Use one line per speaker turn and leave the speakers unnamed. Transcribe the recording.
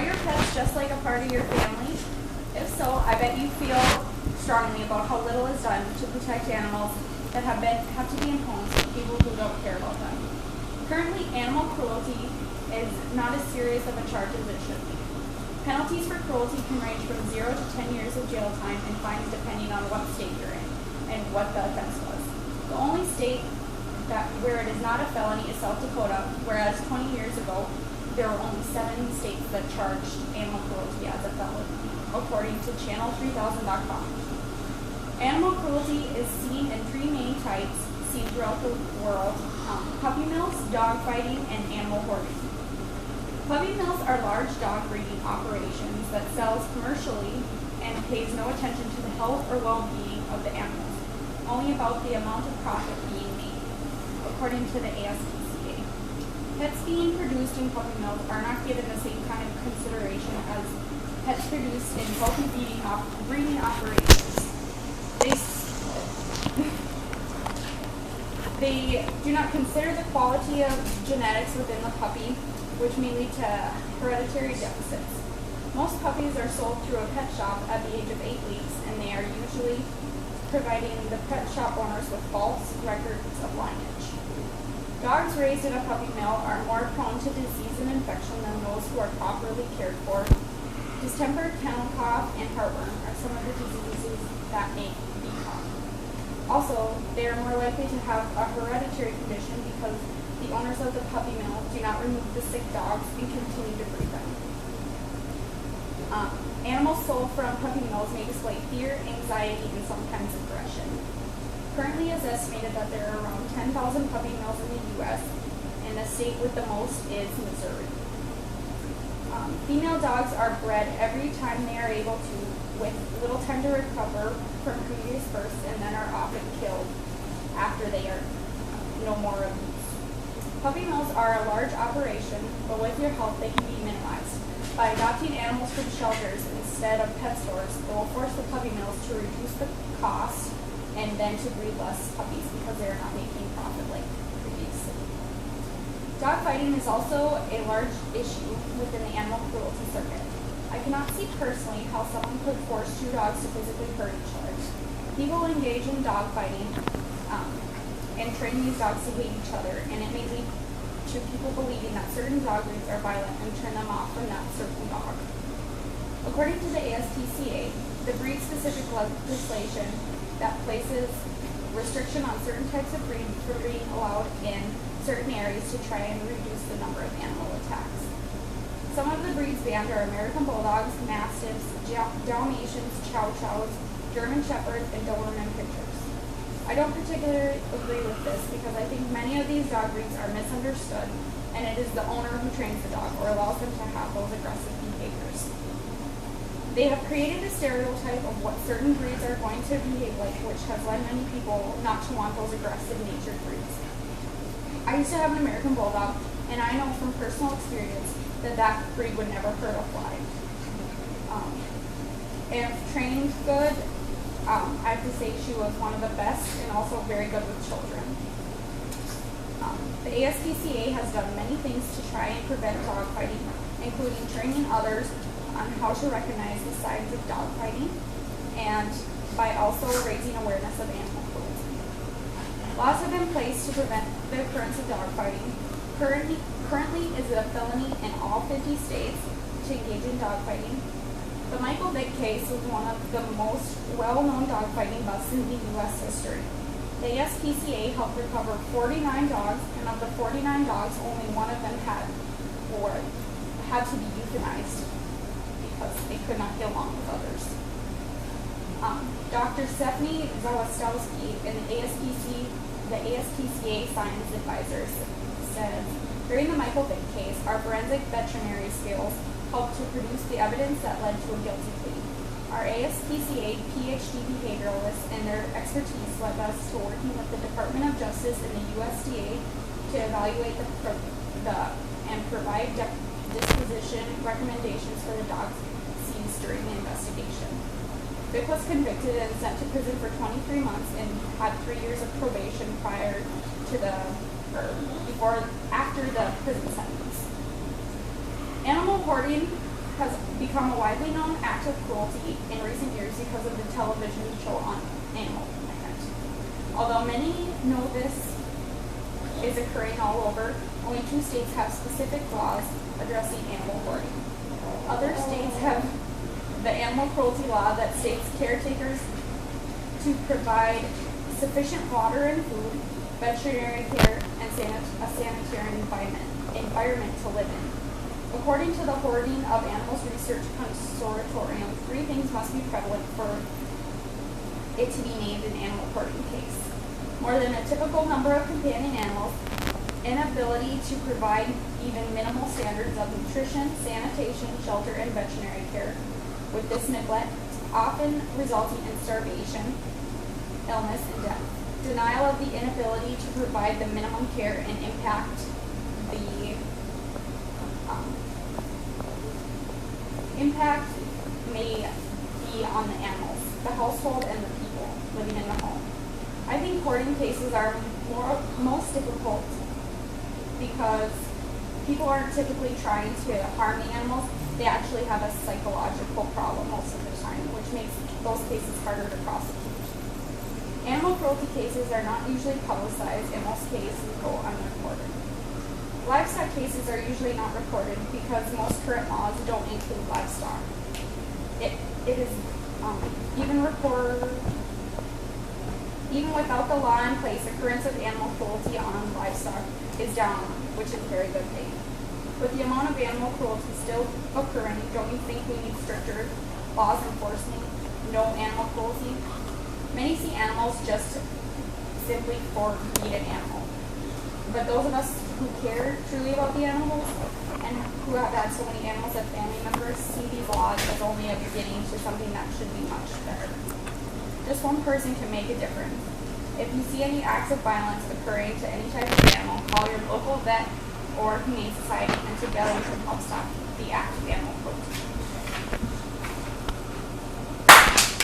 your pets just like a part of your family? If so, I bet you feel strongly about how little is done to protect animals that have to be imposed on people who don't care about them. Currently, animal cruelty is not as serious of a charge as it should be. Penalties for cruelty can range from 0 to 10 years of jail time and fines depending on what state you're in and what the offense was. The only state where it is not a felony is South Dakota, whereas 20 years ago, there were only 7 states that charged animal cruelty as a felony, according to Channel3000.com. Animal cruelty is seen in 3 main types seen throughout the world: puppy mills, dog fighting, and animal hoarding. Puppy mills are large dog breeding operations that sells commercially and pays no attention to the health or well-being of the animals, only about the amount of profit being made, according to the ASPCA. Pets being produced in puppy mills are not given the same kind of consideration as pets produced in healthy breeding operations. They do not consider the quality of genetics within the puppy, which may lead to hereditary deficits. Most puppies are sold through a pet shop at the age of 8 weeks, and they are usually providing the pet shop owners with false records of lineage. Dogs raised in a puppy mill are more prone to disease and infection than those who are properly cared for. Distemper, kennel cough, and heartburn are some of the diseases that may be caught. Also, they are more likely to have a hereditary condition because the owners of the puppy mill do not remove the sick dogs and continue to breed them. Animals sold from puppy mills may display fear, anxiety, and sometimes aggression. Currently, it is estimated that there are around 10,000 puppy mills in the U.S., and the state with the most is Missouri. Female dogs are bred every time they are able to, with little time to recover from previous births, and then are often killed after they are no more of use. Puppy mills are a large operation, but with your help they can be minimized. By adopting animals from shelters instead of pet stores, it will force the puppy mills to reduce the cost and then to breed less puppies because they are not making profit like previously. Dog fighting is also a large issue within the animal cruelty circuit. I cannot see personally how someone could force 2 dogs to physically hurt each other. People engage in dog fighting and train these dogs to hate each other, and it may lead to people believing that certain dog breeds are violent and turn them off from that certain dog. According to the ASPCA, the breed-specific legislation that places restriction on certain types of breeds from being allowed in certain areas to try and reduce the number of animal attacks. Some of the breeds banned are American Bulldogs, Mastiffs, Dalmatians, Chow Chows, German Shepherds, and Doberman Pinschers. I don't particularly agree with this because I think many of these dog breeds are misunderstood, and it is the owner who trains the dog or allows them to have those aggressive behaviors. They have created a stereotype of what certain breeds are going to behave like, which has led many people not to want those aggressive natured breeds. I used to have an American Bulldog, and I know from personal experience that that breed would never hurt a fly. If trained good, I have to say she was one of the best and also very good with children. The ASPCA has done many things to try and prevent dog fighting, including training others on how to recognize the signs of dog fighting and by also raising awareness of animal cruelty. Laws have been placed to prevent the occurrence of dog fighting. Currently is a felony in all 50 states to engage in dog fighting. The Michael Vick case was one of the most well-known dogfighting busts in the U.S. history. The ASPCA helped recover 49 dogs, and of the 49 dogs, only one of them had to be euthanized because they could not get along with others. Dr. Stephanie Zawistowski in the ASPCA science advisor says, during the Michael Vick case, our forensic veterinary skills helped to produce the evidence that led to a guilty plea. Our ASPCA PhD behavioralists and their expertise led us to working with the Department of Justice and the USDA to evaluate and provide disposition recommendations for the dogs seized during the investigation. Vick was convicted and sent to prison for 23 months and had 3 years of probation after the prison sentence. Animal hoarding has become a widely known act of cruelty in recent years because of the television show on Animal Planet. Although many know this is occurring all over, only 2 states have specific laws addressing animal hoarding. Other states have the animal cruelty law that states caretakers to provide sufficient water and food, veterinary care, and a sanitary environment to live in. According to the Hoarding of Animals Research Consortium, 3 things must be prevalent for it to be named an animal hoarding case: more than a typical number of companion animals, inability to provide even minimal standards of nutrition, sanitation, shelter, and veterinary care, with this neglect often resulting in starvation, illness, and death. Denial of the inability to provide the minimum care and impact may be on the animals, the household, and the people living in the home. I think hoarding cases are most difficult because people aren't typically trying to harm the animals. They actually have a psychological problem most of the time, which makes those cases harder to prosecute. Animal cruelty cases are not usually publicized, and most cases go unreported. Livestock cases are usually not reported because most current laws don't include livestock. It is even without the law in place, occurrence of animal cruelty on livestock is down, which is a very good thing. With the amount of animal cruelty still occurring, don't you think we need stricter laws enforcing no animal cruelty? Many see animals just simply for being an animal. But those of us who care truly about the animals and who have had so many animals as family members see these laws as only a beginning to something that should be much better. Just one person can make a difference. If you see any acts of violence occurring to any type of animal, call your local vet or humane society, and together we can help stop the act of animal cruelty.